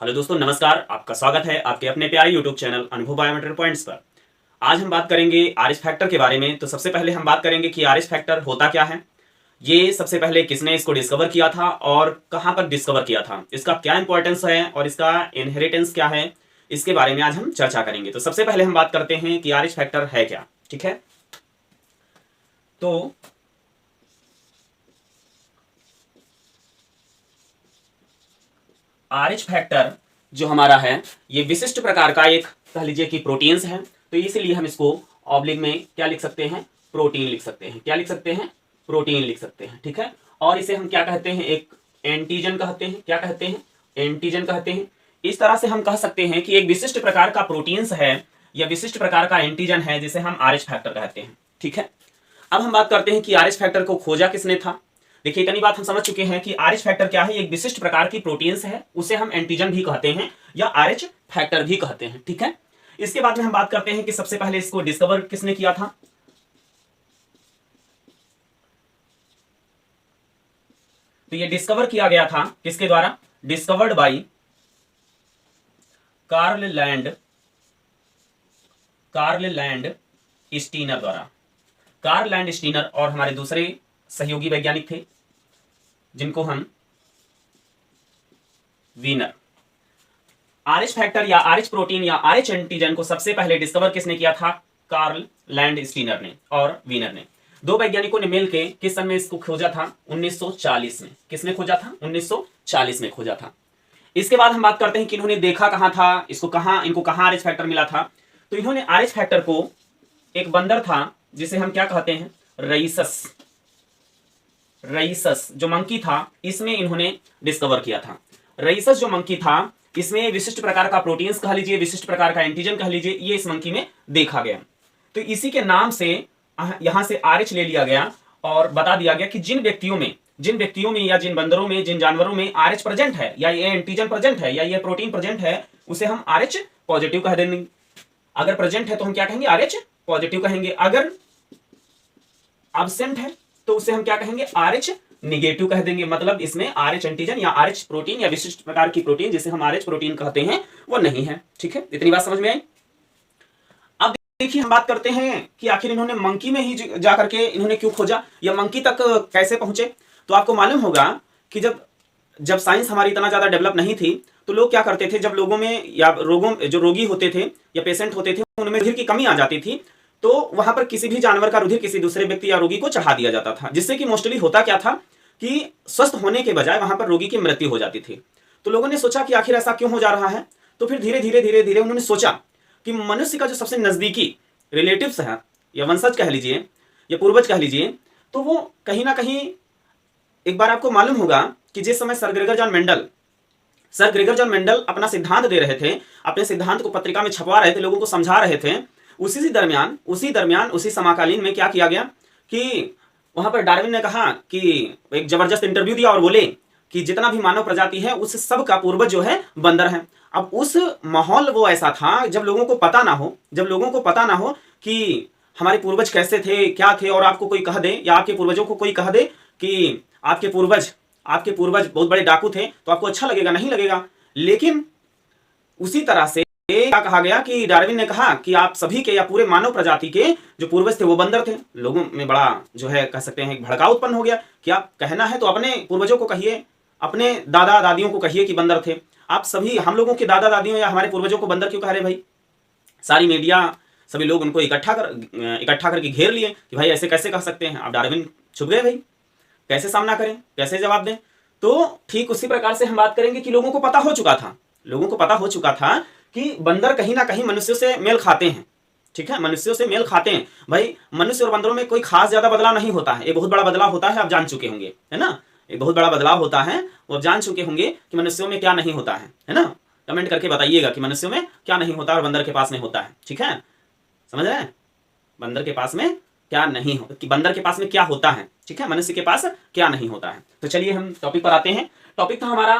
Hello दोस्तों, नमस्कार। आपका स्वागत है आपके अपने प्यारे यूट्यूब चैनल अनुभव बायोमेट्रिक पॉइंट्स पर। आज हम बात करेंगे आरएच फैक्टर के बारे में। तो सबसे पहले हम बात करेंगे कि आरएच फैक्टर होता क्या है, ये सबसे पहले किसने इसको डिस्कवर किया था और कहाँ पर डिस्कवर किया था, इसका क्या इंपॉर्टेंस है और इसका इनहेरिटेंस क्या है, इसके बारे में आज हम चर्चा करेंगे। तो सबसे पहले हम बात करते हैं कि आरएच फैक्टर है क्या। ठीक है, तो आरएच फैक्टर जो हमारा है ये विशिष्ट प्रकार का एक कह लीजिए कि प्रोटीन्स है। तो इसीलिए हम इसको ऑब्लिक में क्या लिख सकते हैं, प्रोटीन लिख सकते हैं। क्या लिख सकते हैं, प्रोटीन लिख सकते हैं। ठीक है, और इसे हम क्या कहते हैं, एक एंटीजन कहते हैं। क्या कहते हैं, एंटीजन कहते हैं। इस तरह से हम कह सकते हैं कि एक विशिष्ट प्रकार का प्रोटीन्स है या विशिष्ट प्रकार का एंटीजन है जिसे हम आरएच फैक्टर कहते हैं। ठीक है, अब हम बात करते हैं कि आरएच फैक्टर को खोजा किसने था। देखिए, इतनी बात हम समझ चुके हैं कि आरएच फैक्टर क्या है, एक विशिष्ट प्रकार की प्रोटीन्स है, उसे हम एंटीजन भी कहते हैं या आरएच फैक्टर भी कहते हैं। ठीक है, इसके बाद में हम बात करते हैं कि सबसे पहले इसको डिस्कवर किसने किया था। तो ये डिस्कवर किया गया था किसके द्वारा, discovered by Karl Landsteiner द्वारा। कार्ल लैंड स्टीनर और हमारे दूसरे सहयोगी वैज्ञानिक थे जिनको हम वीनर। आरएच फैक्टर या आरएच प्रोटीन या आरएच एंटीजन को सबसे पहले डिस्कवर किसने किया था, कार्ल लैंड स्टीनर ने और वीनर ने। दो वैज्ञानिकों ने मिलकर किस सन में इसको खोजा था, 1940 में। किसने खोजा था, 1940 में खोजा था। इसके बाद हम बात करते हैं कि इन्होंने देखा कहां था, इनको कहां आरएच फैक्टर मिला था। तो इन्होंने आरएच फैक्टर को, एक बंदर था जिसे हम क्या कहते हैं, रईसस जो मंकी था, इसमें इन्होंने डिस्कवर किया था। रईसस जो मंकी था, इसमें विशिष्ट प्रकार का प्रोटीन्स कह लीजिए, विशिष्ट प्रकार का एंटीजन कह लीजिए, ये इस मंकी में देखा गया। तो इसी के नाम से यहां से आरएच ले लिया गया और बता दिया गया कि जिन व्यक्तियों में या जिन बंदरों में, जिन जानवरों में आरएच प्रेजेंट है या ये एंटीजन प्रेजेंट है या ये प्रोटीन प्रेजेंट है, उसे हम आरएच पॉजिटिव कह देंगे। अगर प्रेजेंट है तो हम क्या कहेंगे, आरएच पॉजिटिव कहेंगे। अगर एब्सेंट है तो उसे हम क्या कहेंगे, आरएच निगेटिव कह देंगे। मतलब इसमें आरएच एंटीजन या आरएच प्रोटीन या विशिष्ट प्रकार की प्रोटीन जिसे हम आरएच प्रोटीन कहते हैं वो नहीं है। ठीक है, इतनी बात समझ में आई। अब देखिए, हम बात करते हैं कि आखिर इन्होंने मंकी में ही जाकर के इन्होंने क्यों खोजा या मंकी तक कैसे पहुंचे। तो आपको मालूम होगा कि जब साइंस हमारी इतना ज्यादा डेवलप नहीं थी तो लोग क्या करते थे, जब लोगों में या जो रोगी होते थे या पेशेंट होते थे उनमें रुधिर की कमी आ जाती थी, तो वहां पर किसी भी जानवर का रुधिर किसी दूसरे व्यक्ति या रोगी को चढ़ा दिया जाता था, जिससे कि मोस्टली होता क्या था कि स्वस्थ होने के बजाय वहां पर रोगी की मृत्यु हो जाती थी। तो लोगों ने सोचा कि आखिर ऐसा क्यों हो जा रहा है। तो फिर धीरे धीरे उन्होंने सोचा कि मनुष्य का जो सबसे नजदीकी रिलेटिव्स है या वंशज कह लीजिए या पूर्वज कह लीजिए, तो वो कहीं ना कहीं, एक बार आपको मालूम होगा कि जिस समय सर ग्रेगर जॉन मेंडल अपना सिद्धांत दे रहे थे, अपने सिद्धांत को पत्रिका में छपवा रहे थे, लोगों को समझा रहे थे, उसी समाकालीन में क्या किया गया कि वहां पर डार्विन ने कहा कि एक जबरदस्त इंटरव्यू दिया और बोले कि जितना भी मानव प्रजाति है उस सब का पूर्वज जो है बंदर है। अब उस माहौल वो ऐसा था जब लोगों को पता ना हो कि हमारे पूर्वज कैसे थे, क्या थे, और आपको कोई कह दे या आपके पूर्वजों को कोई कह दे कि आपके पूर्वज बहुत बड़े डाकू थे, तो आपको अच्छा लगेगा, नहीं लगेगा। लेकिन उसी तरह से क्या कहा गया कि डार्विन ने कहा कि आप सभी के या पूरे मानव प्रजाति के जो पूर्वज थे वो बंदर थे। लोगों में बड़ा जो है कह सकते हैं भड़काव उत्पन्न हो गया कि आप कहना है तो अपने पूर्वजों को कहिए, अपने दादा दादियों को कहिए कि बंदर थे। आप सभी हम लोगों के दादा दादियों या हमारे पूर्वजों को बंदर क्यों कह रहे भाई। सारी मीडिया, सभी लोग उनको इकट्ठा करके घेर लिए कि भाई ऐसे कैसे कह सकते हैं। अब डार्विन छुप गए भाई, कैसे सामना करें, कैसे जवाब दें। तो ठीक उसी प्रकार से हम बात करेंगे कि लोगों को पता हो चुका था कि बंदर कहीं ना कहीं मनुष्यों से मेल खाते हैं। ठीक है, मनुष्यों से मेल खाते हैं भाई। मनुष्य और बंदरों में कोई खास ज्यादा बदलाव नहीं होता है, एक बहुत बड़ा बदलाव होता है, आप जान चुके होंगे, है ना। एक बहुत बड़ा बदलाव होता है, वो आप जान चुके होंगे कि मनुष्यों में क्या नहीं होता है ना। कमेंट करके बताइएगा कि मनुष्यों में क्या नहीं होता और बंदर के पास में होता है। ठीक है, समझ रहे हैं, बंदर के पास में क्या नहीं होता, कि बंदर के पास में क्या होता है। ठीक है, मनुष्य के पास क्या नहीं होता है। तो चलिए हम टॉपिक पर आते हैं। टॉपिक था हमारा,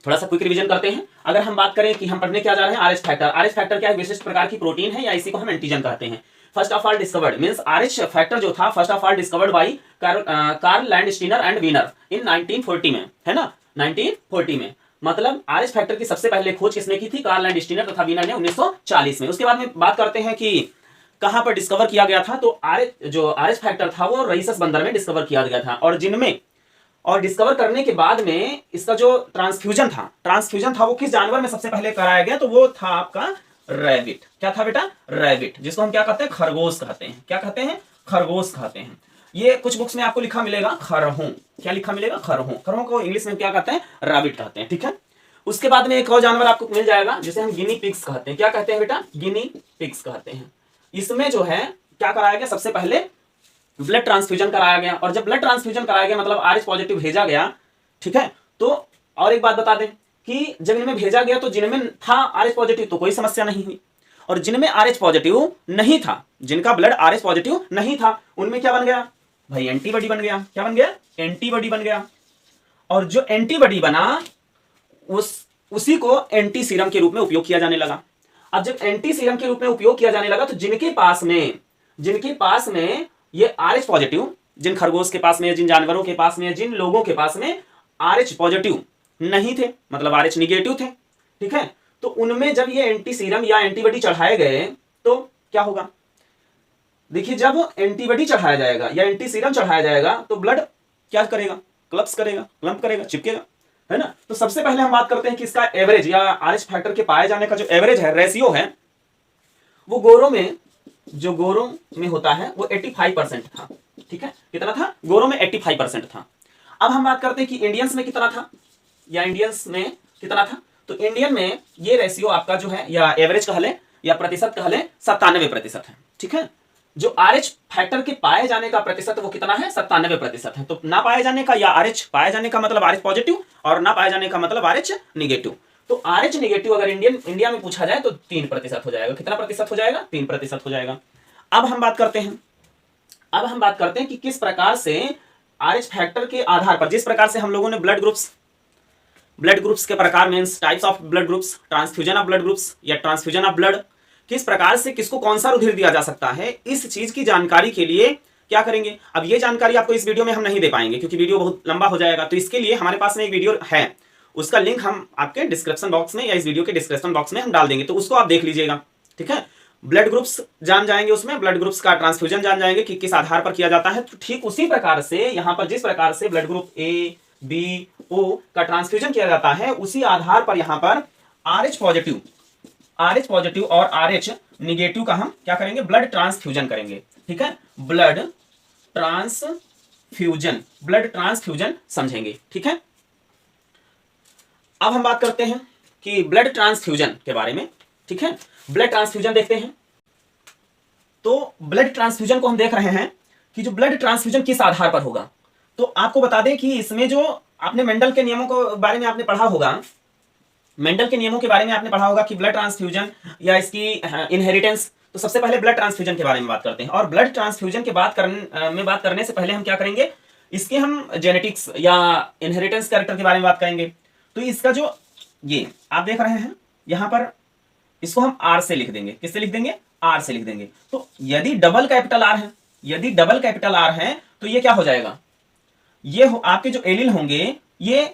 थोड़ा सा क्विक रिवीजन करते हैं। अगर हम बात करें कि हम पढ़ने क्या जा रहे हैं, आरएच फैक्टर। आरएच फैक्टर क्या है, विशिष्ट प्रकार की प्रोटीन है या इसी को हम एंटीजन कहते हैं। First of all discovered means Rh factor जो था first of all discovered by Karl Landsteiner and Wiener in 1940 में, है ना, 1940 में। मतलब RH फैक्टर की सबसे पहले खोज किसने की थी? कार्ल एंड स्टीनर तथा वीनर ने 1940 में। उसके बाद में बात करते हैं कि कहां पर डिस्कवर किया गया था, तो जो RH फैक्टर था वो रईसस बंदर में डिस्कवर किया गया था। और डिस्कवर करने के बाद में इसका जो ट्रांसफ्यूजन था वो किस जानवर में सबसे पहले कराया गया? तो वो था आपका रैबिट। क्या था बेटा? रैबिट, जिसको हम क्या कहते हैं? खरगोश कहते हैं। क्या कहते हैं? खरगोश कहते हैं। ये कुछ बुक्स में आपको लिखा मिलेगा खरहू। क्या लिखा मिलेगा? खरहू। खरहू को इंग्लिश में क्या कहते हैं? रैबिट कहते हैं। ठीक है। उसके बाद में एक और जानवर आपको मिल जाएगा जिसे हम गिनी पिग्स कहते हैं। क्या कहते हैं बेटा? गिनी पिग्स कहते हैं। इसमें जो है क्या कराया गया? सबसे पहले ब्लड ट्रांसफ्यूजन कराया गया, और जब ब्लड ट्रांसफ्यूजन कराया गया मतलब RH पॉजिटिव भेजा गया, ठीक है। तो और एक बात बता दें कि जब इनमें भेजा गया तो जिनमें था RH पॉजिटिव तो कोई समस्या नहीं हुई, और जिनमें RH पॉजिटिव नहीं था, जिनका ब्लड RH पॉजिटिव नहीं था, उनमें क्या बन गया भाई? एंटीबॉडी बन गया। क्या बन गया? एंटीबॉडी बन गया। और जो एंटीबॉडी बना उसी को एंटी सीरम के रूप में उपयोग किया जाने लगा। अब जब एंटी सीरम के रूप में उपयोग किया जाने लगा तो जिनके पास में ये RH पॉजिटिव, जिन खरगोश के पास में, जिन जानवरों के पास में, जिन लोगों के पास में RH पॉजिटिव नहीं थे, मतलब RH निगेटिव थे, ठीक है, तो उनमें जब ये एंटी सीरम या एंटीबॉडी चढ़ाए गए तो क्या होगा? देखिए, जब एंटीबॉडी चढ़ाया जाएगा या एंटी सीरम चढ़ाया जाएगा तो ब्लड क्या करेगा? क्लम्प करेगा, चिपकेगा, है ना। तो सबसे पहले हम बात करते हैं कि इसका एवरेज या RH फैक्टर के पाए जाने का जो एवरेज है, रेशियो है, वो गोरों में होता है वो 85% था। ठीक है, कितना था? गोरों में 85% था। अब हम बात करते हैं कि इंडियंस में कितना था, तो इंडियन में ये रेशियो आपका जो है, या एवरेज कह लें या प्रतिशत कह लें, 97% है। ठीक है, जो RH फैक्टर के पाए जाने का प्रतिशत वो कितना है? 97% है। तो ना पाए जाने का या RH पाए जाने का मतलब RH पॉजिटिव, और ना पाए जाने का मतलब RH निगेटिव। तो RH निगेटिव अगर इंडिया में पूछा जाए तो 3% हो जाएगा। कितना प्रतिशत हो जाएगा? 3% हो जाएगा। अब हम बात करते हैं कि किस प्रकार से RH फैक्टर के आधार पर, जिस प्रकार से हम लोगों ने ब्लड ग्रुप्स के प्रकार means types of blood groups, transfusion of blood groups या ट्रांसफ्यूजन ऑफ ब्लड, किस प्रकार से किसको कौन सा रुधिर दिया जा सकता है, इस चीज की जानकारी के लिए क्या करेंगे? अब ये जानकारी आपको इस वीडियो में हम नहीं दे पाएंगे क्योंकि वीडियो बहुत लंबा हो जाएगा। तो इसके लिए हमारे पास में एक वीडियो है, उसका लिंक हम आपके डिस्क्रिप्शन बॉक्स में या इस वीडियो के डिस्क्रिप्शन बॉक्स में हम डाल देंगे, तो उसको आप देख लीजिएगा। ठीक है, ब्लड ग्रुप्स जान जाएंगे, उसमें ब्लड ग्रुप्स का ट्रांसफ्यूजन जान जाएंगे कि किस आधार पर किया जाता है। तो ठीक उसी प्रकार से यहाँ पर जिस प्रकार से blood group A, B, O का ट्रांसफ्यूजन किया जाता है, उसी आधार पर यहाँ पर RH पॉजिटिव और RH निगेटिव का हम क्या करेंगे? ब्लड ट्रांसफ्यूजन करेंगे। ठीक है, ब्लड ट्रांसफ्यूजन समझेंगे। ठीक है, अब हम बात करते हैं कि ब्लड ट्रांसफ्यूजन के बारे में। ठीक है, ब्लड ट्रांसफ्यूजन देखते हैं। तो ब्लड ट्रांसफ्यूजन को हम देख रहे हैं कि जो ब्लड ट्रांसफ्यूजन किस आधार पर होगा। तो आपको बता दें कि इसमें जो आपने मेंडल के नियमों के बारे में आपने पढ़ा होगा, कि ब्लड ट्रांसफ्यूजन या इसकी इनहेरिटेंस। तो सबसे पहले ब्लड ट्रांसफ्यूजन के बारे में बात करते हैं, और ब्लड ट्रांसफ्यूजन के बात करने से पहले हम क्या करेंगे? इसके हम जेनेटिक्स या इनहेरिटेंस कैरेक्टर के बारे में बात करेंगे। तो इसका जो ये आप देख रहे हैं यहाँ पर, इसको हम R से लिख देंगे। किससे लिख देंगे? R से लिख देंगे। तो यदि डबल कैपिटल R है तो ये क्या हो जाएगा? ये आपके जो एलील होंगे ये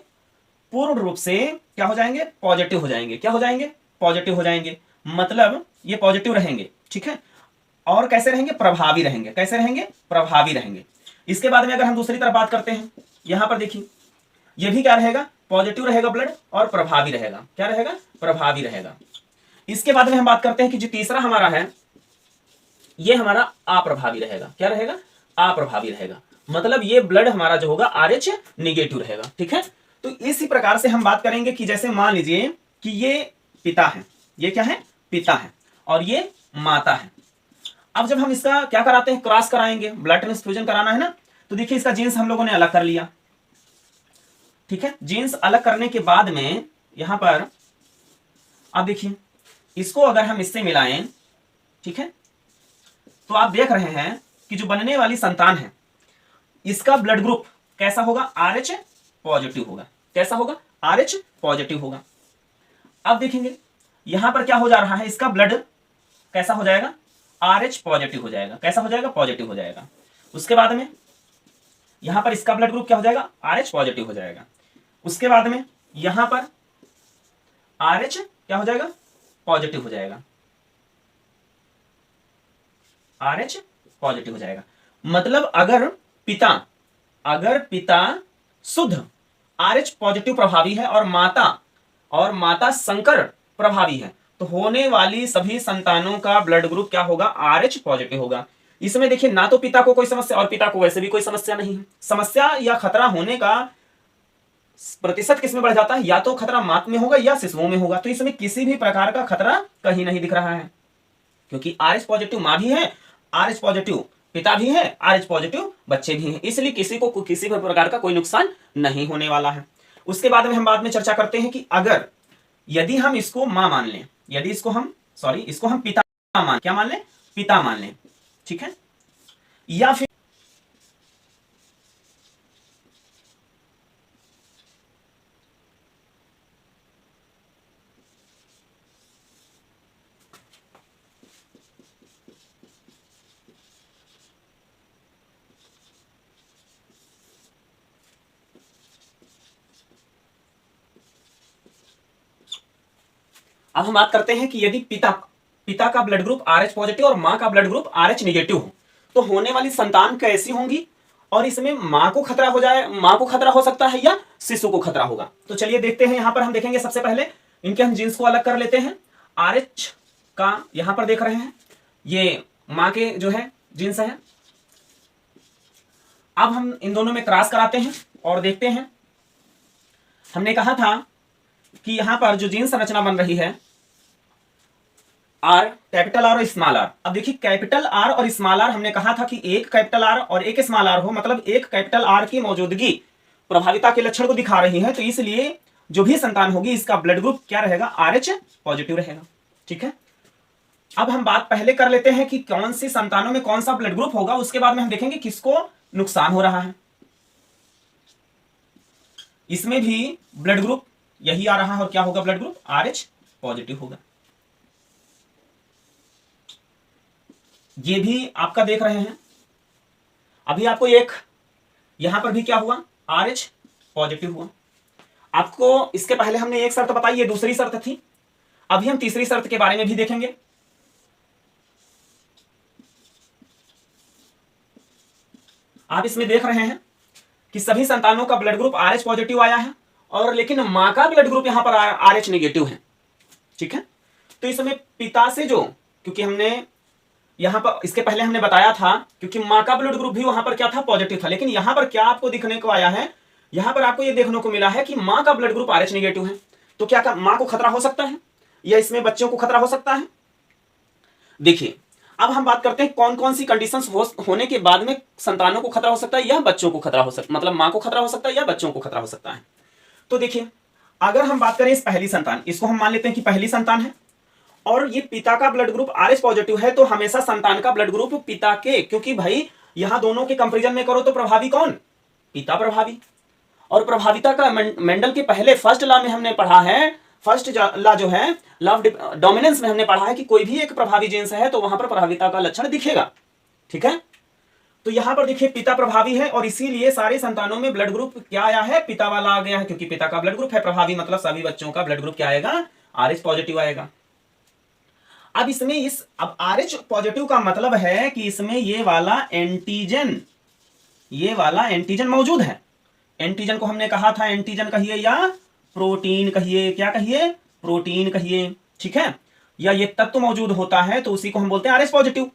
पूर्ण रूप से क्या हो जाएंगे? पॉजिटिव हो जाएंगे। क्या हो जाएंगे? पॉजिटिव हो जाएंगे, मतलब ये पॉजिटिव रहेंगे। ठीक है, और कैसे रहेंगे? प्रभावी रहेंगे। कैसे रहेंगे? प्रभावी रहेंगे। इसके बाद में अगर हम दूसरी तरफ बात करते हैं, यहां पर देखिए, ये भी क्या रहेगा? पॉजिटिव रहेगा ब्लड और प्रभावी रहेगा। क्या रहेगा? प्रभावी रहेगा। इसके बाद में हम बात करते हैं कि जो तीसरा हमारा है, ये हमारा अप्रभावी रहेगा। क्या रहेगा? अप्रभावी रहेगा, मतलब ये ब्लड हमारा जो होगा RH निगेटिव रहेगा। ठीक है, तो इसी प्रकार से हम बात करेंगे कि जैसे मान लीजिए कि ये पिता है, ये क्या है? पिता है, और ये माता है। अब जब हम इसका क्या कराते हैं? क्रॉस कराएंगे, ब्लड ट्रांसफ्यूजन कराना है ना। तो देखिए इसका जीन्स हम लोगों ने अलग कर लिया। ठीक है, जीन्स अलग करने के बाद में यहां पर अब देखिए, इसको अगर हम इससे मिलाएं, ठीक है, तो आप देख रहे हैं कि जो बनने वाली संतान है, इसका ब्लड ग्रुप कैसा होगा? RH पॉजिटिव होगा। कैसा होगा? RH पॉजिटिव होगा। अब देखेंगे यहां पर क्या हो जा रहा है, इसका ब्लड कैसा हो जाएगा? RH पॉजिटिव हो जाएगा। कैसा हो जाएगा? पॉजिटिव हो जाएगा। उसके बाद में यहां पर इसका ब्लड ग्रुप क्या हो जाएगा? RH पॉजिटिव हो जाएगा। उसके बाद में यहां पर RH क्या हो जाएगा, पॉजिटिव हो जाएगा, RH पॉजिटिव हो जाएगा। मतलब अगर पिता शुद्ध RH पॉजिटिव प्रभावी है और माता संकर प्रभावी है, तो होने वाली सभी संतानों का ब्लड ग्रुप क्या होगा, RH पॉजिटिव होगा। इसमें देखिए ना तो पिता को कोई समस्या और पिता को वैसे भी कोई समस्या नहीं है। समस्या या खतरा होने का प्रतिशत किसमें बढ़ जाता है, या तो खतरा मां में होगा या शिशुओं में होगा। तो इसमें किसी भी प्रकार का खतरा कहीं नहीं दिख रहा है, क्योंकि RH पॉजिटिव मां भी है, RH पॉजिटिव पिता भी है, RH पॉजिटिव बच्चे भी हैं, इसलिए किसी को किसी भी प्रकार का कोई नुकसान नहीं होने वाला है। उसके बाद में हम बाद में चर्चा करते हैं कि अगर यदि हम इसको मां मान लें, यदि इसको हम पिता क्या मान लें, पिता मान लें, ठीक है, या फिर अब हम बात करते हैं कि यदि पिता का ब्लड ग्रुप RH पॉजिटिव और मां का ब्लड ग्रुप RH निगेटिव हो, तो होने वाली संतान कैसी होंगी, और इसमें मां को खतरा हो सकता है या शिशु को खतरा होगा। तो चलिए देखते हैं। यहां पर हम देखेंगे सबसे पहले इनके हम जीन्स को अलग कर लेते हैं। RH का यहां पर देख रहे हैं, ये मां के जो है जीन्स है। अब हम इन दोनों में क्रॉस कराते हैं और देखते हैं। हमने कहा था कि यहां पर जो जीन संरचना बन रही है कैपिटल आर और स्मॉल आर। अब देखिए कैपिटल आर और स्मॉल आर, हमने कहा था कि एक कैपिटल आर और एक स्मॉल आर हो, मतलब एक कैपिटल आर की मौजूदगी प्रभाविता के लक्षण को दिखा रही है। तो इसलिए जो भी संतान होगी इसका ब्लड ग्रुप क्या रहेगा, RH पॉजिटिव रहेगा। ठीक है, अब हम बात पहले कर लेते हैं कि कौन सी संतानों में कौन सा ब्लड ग्रुप होगा, उसके बाद में हम देखेंगे किसको नुकसान हो रहा है। इसमें भी ब्लड ग्रुप यही आ रहा है, और क्या होगा ब्लड ग्रुप, RH पॉजिटिव होगा। ये भी आपका देख रहे हैं। अभी आपको एक यहां पर भी क्या हुआ, RH पॉजिटिव हुआ। आपको इसके पहले हमने एक शर्त बताई, ये दूसरी शर्त थी। अभी हम तीसरी शर्त के बारे में भी देखेंगे। आप इसमें देख रहे हैं कि सभी संतानों का ब्लड ग्रुप RH पॉजिटिव आया है, और लेकिन मां का ब्लड ग्रुप यहां पर RH नेगेटिव है। ठीक है, तो इसमें पिता से जो, क्योंकि हमने यहां पर इसके पहले हमने बताया था, क्योंकि मां का ब्लड ग्रुप भी वहां पर क्या था, पॉजिटिव था, लेकिन यहां पर क्या आपको दिखने को आया है, यहां पर आपको यह देखने को मिला है कि मां का ब्लड ग्रुप RH नेगेटिव है। तो क्या मां को खतरा हो सकता है, या इसमें बच्चों को खतरा हो सकता है। देखिए, अब हम बात करते हैं कौन कौन सी कंडीशंस होने के बाद में संतानों को खतरा हो सकता है या बच्चों को खतरा हो सकता है, मतलब मां को खतरा हो सकता है या बच्चों को खतरा हो सकता है। तो देखिए, अगर हम बात करें इस पहली संतान, इसको हम मान लेते हैं कि पहली संतान है, और ये पिता का ब्लड ग्रुप RH पॉजिटिव है, तो हमेशा संतान का ब्लड ग्रुप पिता के, क्योंकि भाई यहां दोनों के कंपैरिजन में करो तो प्रभावी कौन, पिता प्रभावी। और प्रभाविता का मेंडल के पहले फर्स्ट लॉ में हमने पढ़ा है, फर्स्ट लॉ जो है लॉ ऑफ डोमिनेंस में हमने पढ़ा है कि कोई भी एक प्रभावी जींस है तो वहां पर प्रभाविता का लक्षण दिखेगा। ठीक है, तो यहां पर देखिए पिता प्रभावी है, और इसीलिए सारे संतानों में ब्लड ग्रुप क्या आया है, पिता वाला आ गया है, क्योंकि पिता का ब्लड ग्रुप है प्रभावी, मतलब सभी बच्चों का ब्लड ग्रुप क्या आएगा, RH पॉजिटिव आएगा। अब इसमें अब RH पॉजिटिव का मतलब है कि इसमें ये वाला एंटीजन मौजूद है। एंटीजन को हमने कहा था, एंटीजन कहिए या प्रोटीन कहिए, क्या कहिए, प्रोटीन कहिए। ठीक है, या ये तत्व मौजूद होता है तो उसी को हम बोलते हैं RH पॉजिटिव।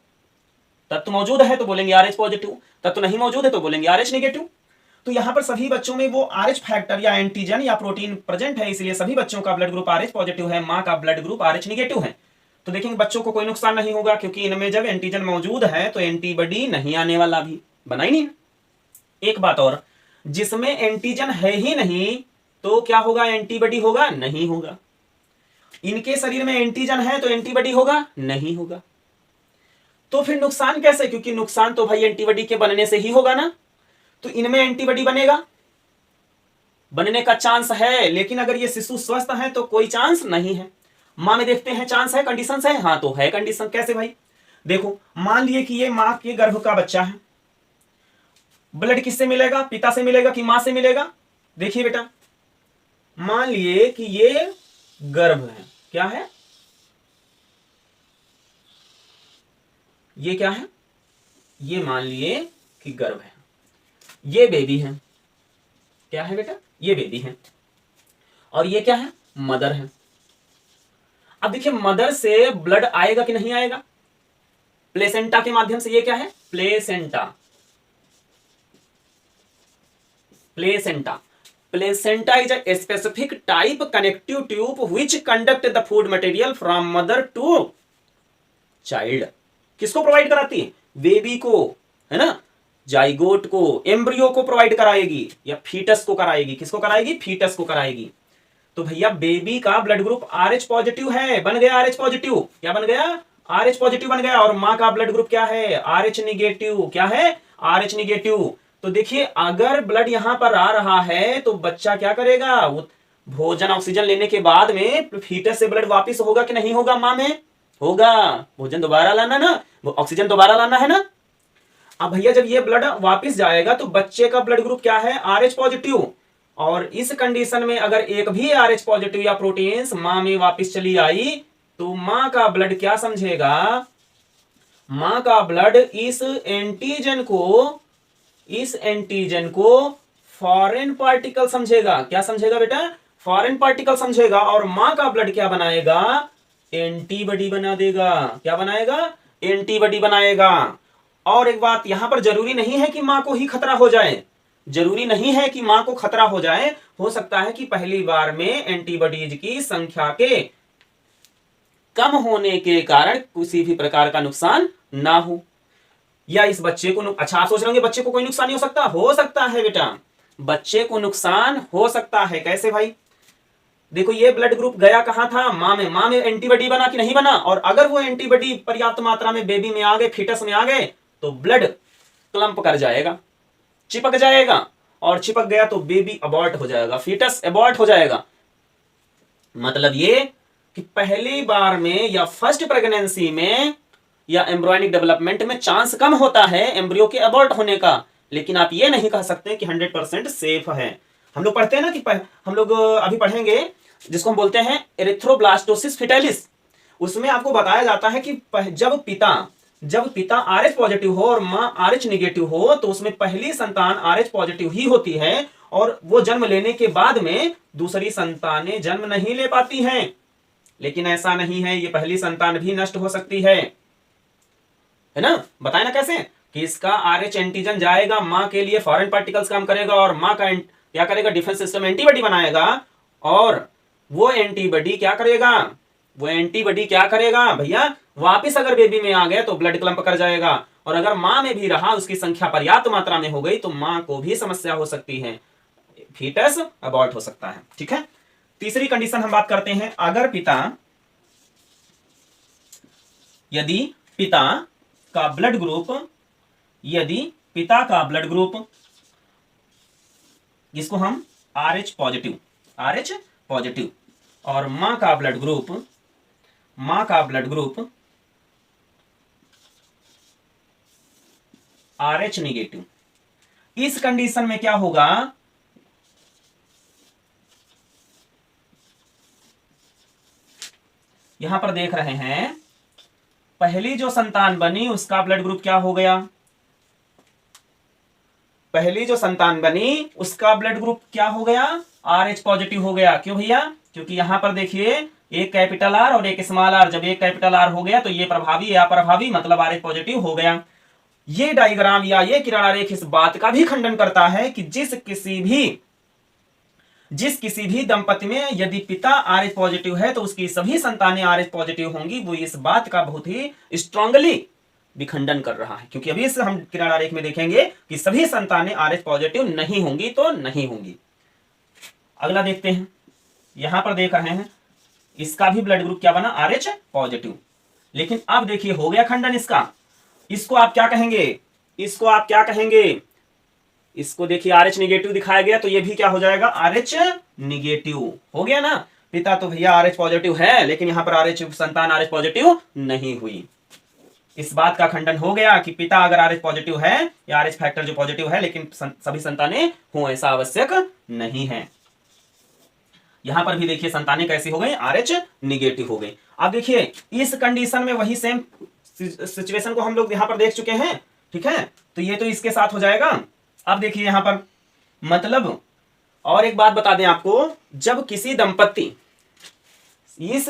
तत्व मौजूद है तो बोलेंगे RH पॉजिटिव, तत्व नहीं मौजूद है तो बोलेंगे RH नेगेटिव। तो यहां पर सभी बच्चों में वो RH फैक्टर या एंटीजन या प्रोटीन प्रेजेंट है, इसलिए सभी बच्चों का ब्लड ग्रुप RH पॉजिटिव है, मां का ब्लड ग्रुप RH नेगेटिव है। तो देखेंगे बच्चों को कोई नुकसान नहीं होगा, क्योंकि इनमें जब एंटीजन मौजूद है तो एंटीबॉडी नहीं आने वाला, भी बना ही नहीं। एक बात और, जिसमें एंटीजन है ही नहीं तो क्या होगा, एंटीबॉडी होगा, नहीं होगा। इनके शरीर में एंटीजन है तो एंटीबॉडी होगा, नहीं होगा। तो फिर नुकसान कैसे, क्योंकि नुकसान तो भाई एंटीबॉडी के बनने से ही होगा ना। तो इनमें एंटीबॉडी बनेगा, बनने का चांस है, लेकिन अगर ये शिशु स्वस्थ है तो कोई चांस नहीं है। मां में देखते हैं चांस है, कंडीशन है, हाँ तो है कंडीशन। कैसे भाई, देखो मान लिए कि ये मां के गर्भ का बच्चा है, ब्लड किससे मिलेगा, पिता से मिलेगा कि मां से मिलेगा। देखिए बेटा, मान लिए कि ये गर्भ है। क्या है ये? क्या है ये? मान लिए कि गर्भ है, ये बेबी है। क्या है बेटा? ये बेबी है। और ये क्या है? मदर है। अब देखिए मदर से ब्लड आएगा कि नहीं आएगा? प्लेसेंटा के माध्यम से। ये क्या है? Placenta. Placenta placenta is a specific type connective tube which conduct the food material from mother to child. किसको प्रोवाइड कराती है? बेबी को, है ना, जाइगोट को, एम्ब्रियो को प्रोवाइड कराएगी या फीटस को कराएगी? किसको कराएगी? फीटस को कराएगी। तो भैया बेबी का ब्लड ग्रुप RH पॉजिटिव है, बन गया RH पॉजिटिव। क्या बन गया? RH पॉजिटिव बन गया। और मां का ब्लड ग्रुप क्या है? RH negative. क्या है? RH negative. तो देखिए अगर ब्लड यहां पर आ रहा है तो बच्चा क्या करेगा? वो भोजन ऑक्सीजन लेने के बाद में फीटस से ब्लड वापिस होगा कि नहीं होगा? मां में होगा। भोजन दोबारा लाना ना, वो ऑक्सीजन दोबारा लाना है ना। अब भैया जब ये ब्लड वापस जाएगा तो बच्चे का ब्लड ग्रुप क्या है? RH positive. और इस कंडीशन में अगर एक भी RH पॉजिटिव या प्रोटीन्स मां में वापस चली आई तो मां का ब्लड क्या समझेगा? मां का ब्लड इस एंटीजन को फॉरेन पार्टिकल समझेगा। क्या समझेगा बेटा? फॉरेन पार्टिकल समझेगा। और मां का ब्लड क्या बनाएगा? एंटीबॉडी बना देगा। क्या बनाएगा? एंटीबॉडी बनाएगा। और एक बात यहां पर जरूरी नहीं है कि मां को ही खतरा हो जाए। जरूरी नहीं है कि मां को खतरा हो जाए। हो सकता है कि पहली बार में एंटीबॉडीज की संख्या के कम होने के कारण किसी भी प्रकार का नुकसान ना हो, या इस बच्चे को अच्छा आप सोच रहे होंगे बच्चे को कोई नुकसान नहीं हो सकता? हो सकता है बेटा, बच्चे को नुकसान हो सकता है। कैसे भाई? देखो ये ब्लड ग्रुप गया कहां था? मां में। मां में एंटीबॉडी बना कि नहीं बना? और अगर वो एंटीबॉडी पर्याप्त मात्रा में बेबी में आ गए, फीटस में आ गए, तो ब्लड क्लंप कर जाएगा, चिपक जाएगा। और चिपक गया तो बेबी अबॉर्ट हो जाएगा, फीटस अबॉर्ट हो जाएगा। मतलब ये कि पहली बार में या फर्स्ट प्रेगनेंसी में या एम्ब्रियोनिक डेवलपमेंट में चांस कम होता है एम्ब्रियो के अबॉर्ट होने का, लेकिन आप ये नहीं कह सकते कि 100% सेफ है। हम लोग पढ़ते हैं ना कि हम लोग अभी पढ़ेंगे जिसको हम बोलते हैं एरिथ्रोब्लास्टोसिस फिटेलिस। उसमें आपको बताया जाता है कि जब पिता RH पॉजिटिव हो और मां RH निगेटिव हो तो उसमें पहली संतान RH पॉजिटिव ही होती है और वो जन्म लेने के बाद में दूसरी संतानें जन्म नहीं ले पाती हैं। लेकिन ऐसा नहीं है, ये पहली संतान भी नष्ट हो सकती है ना। बताए ना कैसे कि इसका RH एंटीजन जाएगा मां के लिए, फॉरेन पार्टिकल्स काम करेगा और मां का क्या करेगा? डिफेंस सिस्टम एंटीबॉडी बनाएगा। और वो एंटीबॉडी क्या करेगा? भैया वापिस अगर बेबी में आ गया तो ब्लड क्लंप कर जाएगा। और अगर मां में भी रहा, उसकी संख्या पर्याप्त मात्रा में हो गई तो मां को भी समस्या हो सकती है, फीटस अबॉर्ट हो सकता है। ठीक है। तीसरी कंडीशन हम बात करते हैं, अगर यदि पिता का ब्लड ग्रुप जिसको हम RH पॉजिटिव और मां का ब्लड ग्रुप RH निगेटिव, इस कंडीशन में क्या होगा? यहां पर देख रहे हैं पहली जो संतान बनी उसका ब्लड ग्रुप क्या हो गया? पहली जो संतान बनी उसका ब्लड ग्रुप क्या हो गया? RH पॉजिटिव हो गया। क्यों भैया? क्योंकि यहां पर देखिए एक कैपिटल R और एक स्मॉल r, जब एक कैपिटल R हो गया तो ये प्रभावी या अप्रभावी, मतलब RH पॉजिटिव हो गया। ये डायग्राम या ये किरण आरेख इस बात का भी खंडन करता है कि जिस किसी भी दंपति में यदि पिता RH पॉजिटिव है तो उसकी सभी संतानें RH पॉजिटिव होंगी। वो इस बात का बहुत ही स्ट्रांगली भी खंडन कर रहा है, क्योंकि अभी हम किरण आरेख में देखेंगे कि सभी संतानें RH पॉजिटिव नहीं होंगी तो नहीं होंगी। अगला देखते हैं, यहां पर देख रहे हैं इसका भी ब्लड ग्रुप क्या बना? RH positive. लेकिन अब देखिए हो गया खंडन इसका। इसको आप क्या कहेंगे? इसको देखिए RH निगेटिव दिखाया गया तो ये भी क्या हो जाएगा? RH निगेटिव हो गया ना। पिता तो भैया RH पॉजिटिव है लेकिन यहां पर संतान RH पॉजिटिव नहीं हुई। इस बात का खंडन हो गया कि पिता अगर RH पॉजिटिव है या RH फैक्टर जो पॉजिटिव है लेकिन सभी संतानें हो, ऐसा आवश्यक नहीं है। यहां पर भी देखिए संतानें कैसी हो गई, RH निगेटिव हो गई। अब देखिए इस कंडीशन में वही सेम सिचुएशन को हम लोग यहां पर देख चुके हैं, ठीक है। तो ये तो इसके साथ हो जाएगा। अब देखिए यहां पर मतलब और एक बात बता दें आपको, जब किसी दंपत्ति इस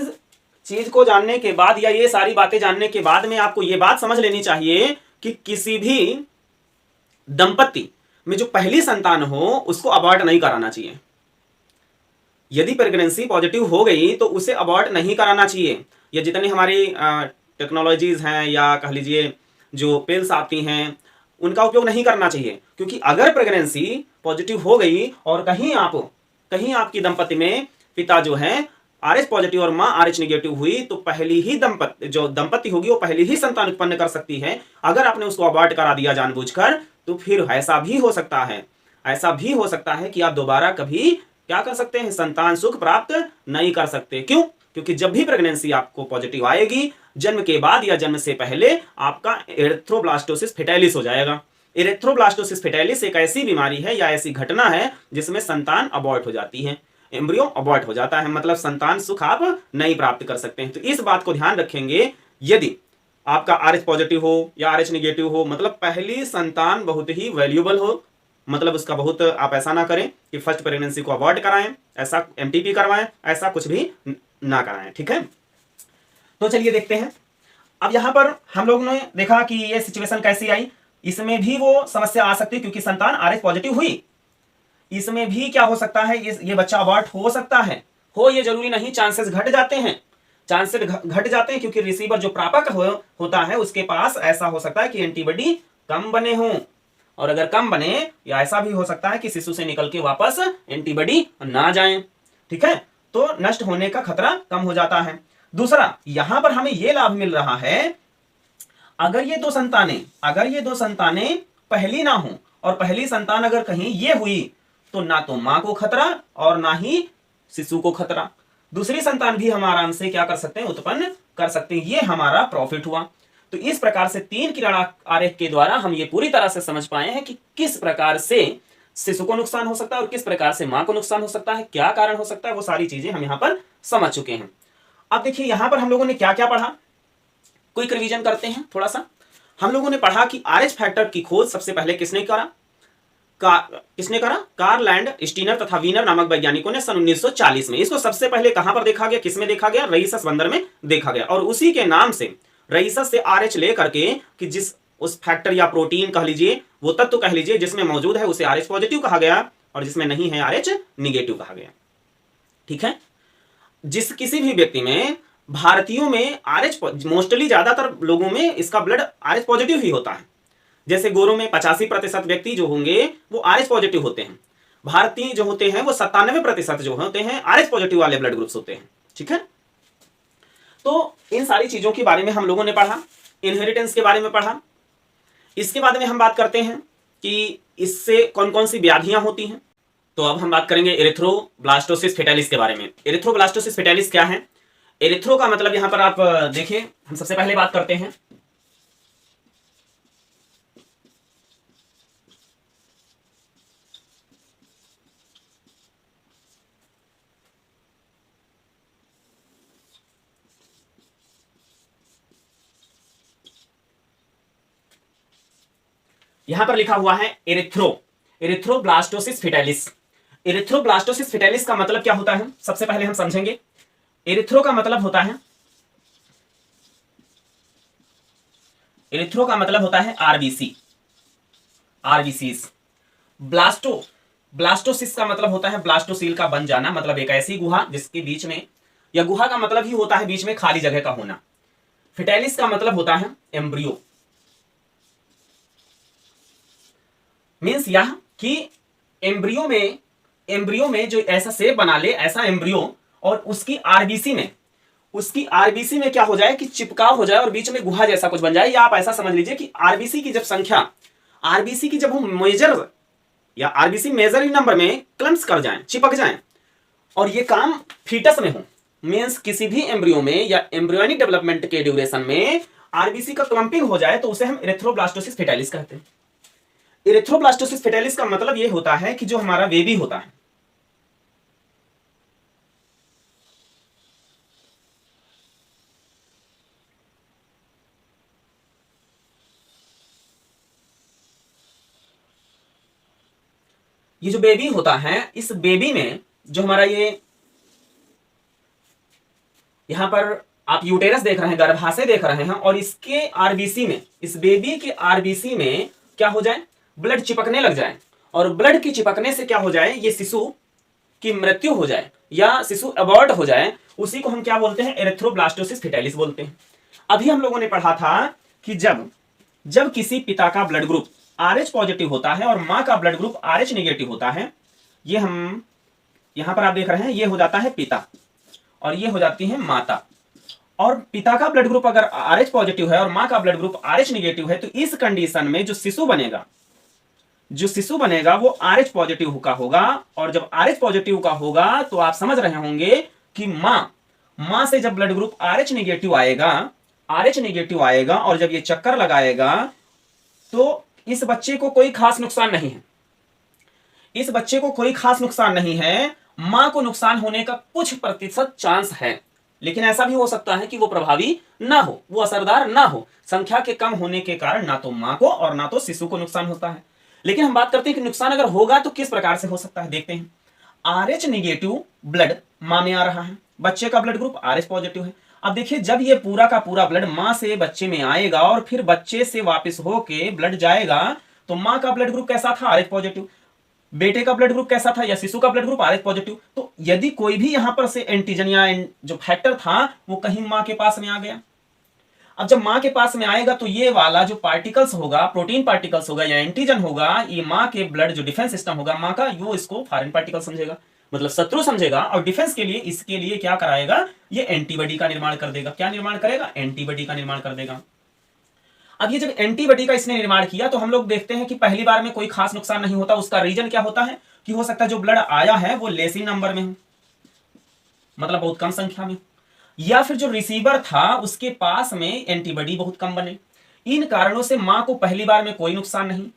चीज को जानने के बाद या ये सारी बातें जानने के बाद में आपको ये बात समझ लेनी चाहिए कि किसी भी दंपत्ति में जो पहली संतान हो उसको अबॉर्ट नहीं कराना चाहिए। यदि प्रेगनेंसी पॉजिटिव हो गई तो उसे अबॉर्ट नहीं कराना चाहिए। ये जितनी हमारी टेक्नोलॉजीज हैं या कह लीजिए जो पिल्स आती हैं उनका उपयोग नहीं करना चाहिए, क्योंकि अगर प्रेगनेंसी पॉजिटिव हो गई और कहीं आपकी दंपत्ति में पिता जो है RH पॉजिटिव और मां RH निगेटिव हुई तो पहली ही दंपत्ति होगी वो पहली ही संतान उत्पन्न कर सकती है। अगर आपने उसको अबॉर्ट करा दिया जानबूझकर तो फिर ऐसा भी हो सकता है कि आप दोबारा कभी क्या कर सकते हैं, संतान सुख प्राप्त नहीं कर सकते। क्यों? क्योंकि जब भी प्रेगनेंसी आपको पॉजिटिव आएगी जन्म के बाद या जन्म से पहले आपका एरिथ्रोब्लास्टोसिस फेटाइलिस हो जाएगा। एरिथ्रोब्लास्टोसिस फेटाइलिस एक ऐसी बीमारी है या ऐसी घटना है जिसमें संतान अबॉर्ट हो जाती है, एम्ब्रियो अबॉर्ट हो जाता है, मतलब संतान सुख आप नहीं प्राप्त कर सकते हैं। तो इस बात को ध्यान रखेंगे, यदि आपका RH पॉजिटिव हो या RH निगेटिव हो, मतलब पहली संतान बहुत ही वैल्यूएबल हो, मतलब उसका बहुत आप ऐसा ना करें कि फर्स्ट प्रेगनेंसी को अवॉइड कराएं, ऐसा MTP करवाएं, ऐसा कुछ भी ना कराएं, ठीक है। तो चलिए देखते हैं। अब यहां पर हम लोग ने देखा कि ये सिचुएशन कैसी आई, इसमें भी वो समस्या आ सकती है क्योंकि संतान RH पॉजिटिव हुई। इसमें भी क्या हो सकता है, ये बच्चा अबॉर्ट हो सकता है, हो ये जरूरी नहीं, चांसेस घट जाते हैं, क्योंकि रिसीवर जो प्रापक होता है उसके पास ऐसा हो सकता है कि एंटीबॉडी कम बने हों, और अगर कम बने या ऐसा भी हो सकता है कि शिशु से निकल के वापस एंटीबॉडी ना जाए, ठीक है, तो नष्ट होने का खतरा कम हो जाता है। दूसरा यहां पर हमें यह लाभ मिल रहा है, अगर ये दो संतानें पहली ना हो और पहली संतान अगर कहीं ये हुई तो ना तो मां को खतरा और ना ही शिशु को खतरा, दूसरी संतान भी हम आराम से क्या कर सकते हैं, उत्पन्न कर सकते हैं। ये हमारा प्रॉफिट हुआ। तो इस प्रकार से 3 किरण आरेख के द्वारा हम ये पूरी तरह से समझ पाए हैं कि किस प्रकार से शिशु को नुकसान हो सकता है और किस प्रकार से मां को नुकसान हो सकता है, क्या कारण हो सकता है, वो सारी चीजें हम यहां पर समझ चुके हैं। अब देखिए यहां पर हम लोगों ने क्या क्या पढ़ा, क्विक रिवीजन करते हैं थोड़ा सा। हम लोगों ने पढ़ा कि RH फैक्टर की खोज सबसे पहले किसने करा, कार्ल एंड स्टीनर तथा वीनर नामक वैज्ञानिकों ने सन 1940 में। इसको सबसे पहले कहां पर देखा गया, किसमें देखा गया, रईसस बंदर में देखा गया, और उसी के नाम से रईसस से RH ले करके कि जिस उस फैक्टर या प्रोटीन कह लीजिए, वो तत्व कह लीजिए जिसमें मौजूद है उसे RH पॉजिटिव कहा गया और जिसमें नहीं है RH निगेटिव कहा गया, ठीक है। जिस किसी भी व्यक्ति में, भारतीयों में RH मोस्टली ज्यादातर लोगों में इसका ब्लड RH पॉजिटिव ही होता है। जैसे गोरों में 85% व्यक्ति जो होंगे वो RH पॉजिटिव होते हैं, भारतीय जो होते हैं वो 97% जो होते हैं RH पॉजिटिव वाले ब्लड ग्रुप्स होते हैं, ठीक है। तो इन सारी चीजों के बारे में हम लोगों ने पढ़ा, इनहेरिटेंस के बारे में पढ़ा। इसके बाद में हम बात करते हैं कि इससे कौन कौन सी व्याधियां होती हैं। तो अब हम बात करेंगे एरिथ्रोब्लास्टोसिस फेटालिस के बारे में। एरिथ्रोब्लास्टोसिस फेटालिस क्या है? एरिथ्रो का मतलब यहां पर आप देखिए, हम सबसे पहले बात करते हैं यहां पर लिखा हुआ है एरिथ्रोब्लास्टोसिस फेटालिस। एरिथ्रोब्लास्टोसिस फेटालिस का मतलब क्या होता है, सबसे पहले हम समझेंगे। एरिथ्रो का मतलब होता है आरबीसीस। ब्लास्टोसिस का मतलब होता है ब्लास्टोसील का बन जाना, मतलब एक ऐसी गुहा जिसके बीच में, या गुहा का मतलब ही होता है बीच में खाली जगह का होना। फेटालिस का मतलब होता है एम्ब्रियो, मीन्स यह कि एम्ब्रियो में जो ऐसा शेप बना ले, ऐसा एम्ब्रियो, और उसकी आरबीसी में क्या हो जाए कि चिपकाव हो जाए और बीच में गुहा जैसा कुछ बन जाए। या आप ऐसा समझ लीजिए कि आरबीसी की जब हम मेजर या आरबीसी मेजर नंबर में क्लम्प्स कर जाएं, चिपक जाएं, और ये काम फीटस में हो, मीन्स किसी भी एम्ब्रियो में या एम्ब्रियोनिक डेवलपमेंट के ड्यूरेशन में आरबीसी का क्लम्पिंग हो जाए तो उसे हम एरिथ्रोब्लास्टोसिस फेटालिस कहते हैं। एरिथ्रोब्लास्टोसिस फेटालिस का मतलब यह होता है कि जो हमारा बेबी होता है, ये जो बेबी होता है, इस बेबी में जो हमारा ये यहां पर आप यूटेरस देख रहे हैं, गर्भाशय देख रहे हैं, और इसके आरबीसी में, इस बेबी के आरबीसी में क्या हो जाए, ब्लड चिपकने लग जाए, और ब्लड के चिपकने से क्या हो जाए, ये शिशु की मृत्यु हो जाए या शिशु अबॉर्ट हो जाए, उसी को हम क्या बोलते हैं, एरिथ्रोब्लास्टोसिस फिटालिस बोलते हैं। अभी हम लोगों ने पढ़ा था कि जब किसी पिता का ब्लड ग्रुप RH पॉजिटिव होता है और मां का ब्लड ग्रुप RH नेगेटिव होता है, ये हम यहां पर आप देख रहे हैं, ये हो जाता है पिता और ये हो जाती है माता। और पिता का ब्लड ग्रुप अगर RH पॉजिटिव है और मां का ब्लड ग्रुप RH नेगेटिव है, तो इस कंडीशन में जो शिशु बनेगा वो RH पॉजिटिव का होगा। और जब RH पॉजिटिव का होगा तो आप समझ रहे होंगे कि मां से जब ब्लड ग्रुप RH नेगेटिव आएगा और जब ये चक्कर लगाएगा तो इस बच्चे को कोई खास नुकसान नहीं है, इस बच्चे को कोई खास नुकसान नहीं है। मां को नुकसान होने का कुछ प्रतिशत चांस है, लेकिन ऐसा भी हो सकता है कि वो प्रभावी ना हो, वो असरदार ना हो। संख्या के कम होने के कारण ना तो मां को और ना तो शिशु को नुकसान होता है। लेकिन हम बात करते हैं कि नुकसान अगर होगा तो किस प्रकार से हो सकता है, देखते हैं। RH नेगेटिव ब्लड मां में आ रहा है, बच्चे का ब्लड ग्रुप RH पॉजिटिव है। अब देखिए, जब ये पूरा का पूरा ब्लड मां से बच्चे में आएगा और फिर बच्चे से वापस होके ब्लड जाएगा, तो मां का ब्लड ग्रुप कैसा था, RH पॉजिटिव, बेटे का ब्लड ग्रुप कैसा था या शिशु का ब्लड ग्रुप RH पॉजिटिव। तो यदि कोई भी यहां पर से एंटीजन या जो फैक्टर था वो कहीं मां के पास में आ गया, अब जब मां के पास में आएगा तो ये वाला जो पार्टिकल्स होगा, प्रोटीन पार्टिकल्स होगा या एंटीजन होगा, ये मां के ब्लड जो डिफेंस सिस्टम होगा मां का, वो इसको फॉरेन पार्टिकल समझेगा, मतलब शत्रु समझेगा, और डिफेंस के लिए इसके लिए क्या कराएगा, ये एंटीबॉडी का निर्माण कर देगा। क्या निर्माण करेगा, एंटीबॉडी का निर्माण कर देगा। अब ये जब एंटीबॉडी का इसने निर्माण किया तो हम लोग देखते हैं कि पहली बार में कोई खास नुकसान नहीं होता। उसका रीजन क्या होता है कि हो सकता है जो ब्लड आया है वो लेस ही नंबर में हो, मतलब बहुत कम संख्या में, या फिर जो रिसीवर था उसके पास में एंटीबॉडी बहुत कम बने। इन कारणों से मां को पहली बार में कोई नुकसान नहीं।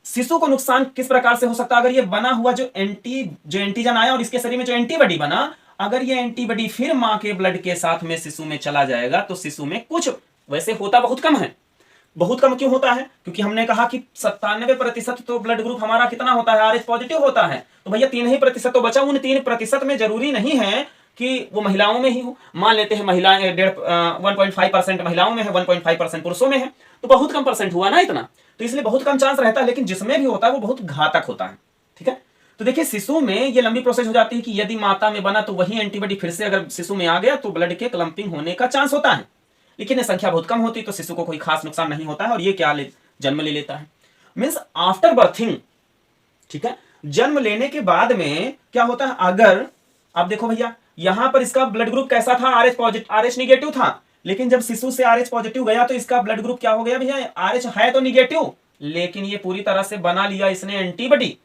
शिशु को नुकसान किस प्रकार से हो सकता है, अगर ये बना हुआ जो एंटीजन आया और इसके शरीर में जो एंटीबॉडी बना, अगर ये एंटीबॉडी फिर मां के ब्लड के साथ में शिशु में चला जाएगा तो शिशु में कुछ, वैसे होता बहुत कम है। बहुत कम क्यों होता है, क्योंकि हमने कहा कि 97% तो ब्लड ग्रुप हमारा कितना होता है, RH पॉजिटिव होता है। तो भैया 3% तो बचा, उन 3% में जरूरी नहीं है कि वो महिलाओं में ही हो। मान लेते हैं महिलाएं 1.5% महिलाओं में है, 1.5% पुरुषों में है, तो बहुत कम परसेंट हुआ ना इतना, तो इसलिए बहुत कम चांस रहता है। लेकिन जिसमें भी होता है वो बहुत घातक होता है, ठीक है। तो देखिए, शिशु में ये लंबी प्रोसेस हो जाती है कि यदि माता में बना तो वही एंटीबॉडी फिर से अगर शिशु में आ गया तो ब्लड के क्लम्पिंग होने का चांस होता है, लेकिन ये संख्या बहुत कम होती तो शिशु को कोई खास नुकसान नहीं होता है और ये क्या जन्म ले लेता है, मीन्स आफ्टर बर्थिंग, ठीक है। जन्म लेने के बाद में क्या होता है, अगर आप देखो भैया यहां पर इसका ब्लड ग्रुप कैसा था, RH पॉजिटिव, RH नेगेटिव था, लेकिन जब शिशु से RH पॉजिटिव गया तो इसका ब्लड ग्रुप क्या हो गया भैया, RH है तो निगेटिव, लेकिन ये पूरी तरह से बना लिया इसने एंटीबॉडी।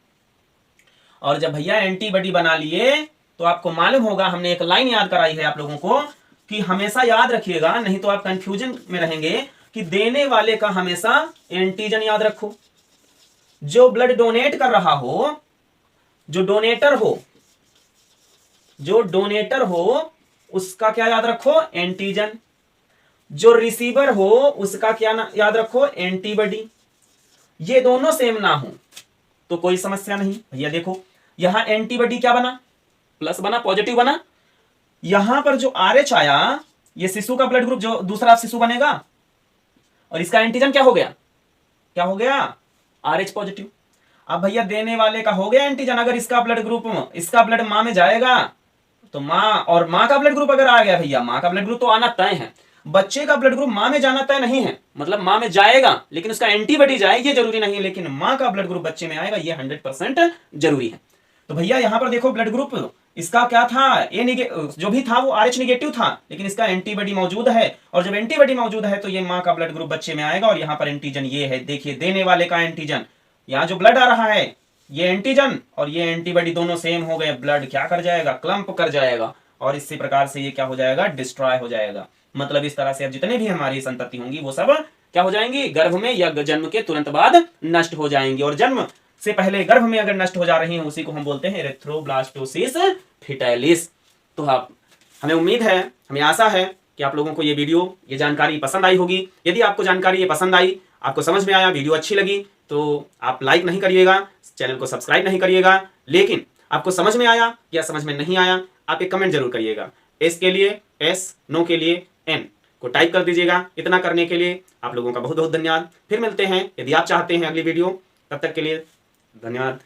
और जब भैया एंटीबॉडी बना लिए तो आपको मालूम होगा, हमने एक लाइन याद कराई है आप लोगों को कि हमेशा याद रखिएगा, नहीं तो आप कंफ्यूजन में रहेंगे, कि देने वाले का हमेशा एंटीजन याद रखो, जो ब्लड डोनेट कर रहा हो, जो डोनेटर हो उसका क्या याद रखो, एंटीजन, जो रिसीवर हो उसका क्या याद रखो, एंटीबॉडी। ये दोनों सेम ना हो तो कोई समस्या नहीं। भैया देखो यहां एंटीबॉडी क्या बना, प्लस बना, पॉजिटिव बना। यहां पर जो RH आया, ये शिशु का ब्लड ग्रुप जो दूसरा शिशु बनेगा, और इसका एंटीजन क्या हो गया, RH पॉजिटिव। अब भैया देने वाले का हो गया एंटीजन, अगर इसका ब्लड मां में जाएगा तो मां का ब्लड ग्रुप अगर आ गया, भैया मां का ब्लड ग्रुप तो आना तय है, बच्चे का ब्लड ग्रुप मां में जाना तय नहीं है, मतलब मां में जाएगा लेकिन उसका एंटीबॉडी जाए ये जरूरी नहीं है, लेकिन मां का ब्लड ग्रुप बच्चे में आएगा ये 100% जरूरी है। तो भैया यहां पर देखो ब्लड ग्रुप इसका क्या था, जो भी था वो RH निगेटिव था, लेकिन इसका एंटीबॉडी मौजूद है, और जब एंटीबॉडी मौजूद है तो ये मां का ब्लड ग्रुप बच्चे में आएगा। और यहाँ पर एंटीजन ये है, देखिए देने वाले का एंटीजन, यहाँ जो ब्लड आ रहा है ये एंटीजन और ये एंटीबॉडी दोनों सेम हो गए, ब्लड क्या कर जाएगा, क्लम्प कर जाएगा, और इसी प्रकार से ये क्या हो जाएगा, डिस्ट्रॉय हो जाएगा। मतलब इस तरह से अब जितने भी हमारी संतति होंगी वो सब क्या हो जाएंगी, गर्भ में या जन्म के तुरंत बाद नष्ट हो जाएंगी। और जन्म से पहले गर्भ में अगर नष्ट हो जा रही हैं उसी को हम बोलते हैं एरिथ्रोब्लास्टोसिस फिटालिस। तो हमें उम्मीद है, हमें आशा है कि आप लोगों को ये वीडियो, ये जानकारी पसंद आई होगी। यदि आपको जानकारी ये पसंद आई, आपको समझ में आया, वीडियो अच्छी लगी तो आप लाइक नहीं करिएगा, चैनल को सब्सक्राइब नहीं करिएगा, लेकिन आपको समझ में आया या समझ में नहीं आया आप एक कमेंट जरूर करिएगा। एस के लिए एस, नो के लिए एन को टाइप कर दीजिएगा। इतना करने के लिए आप लोगों का बहुत बहुत धन्यवाद। फिर मिलते हैं यदि आप चाहते हैं अगली वीडियो। तब तक के लिए धन्यवाद।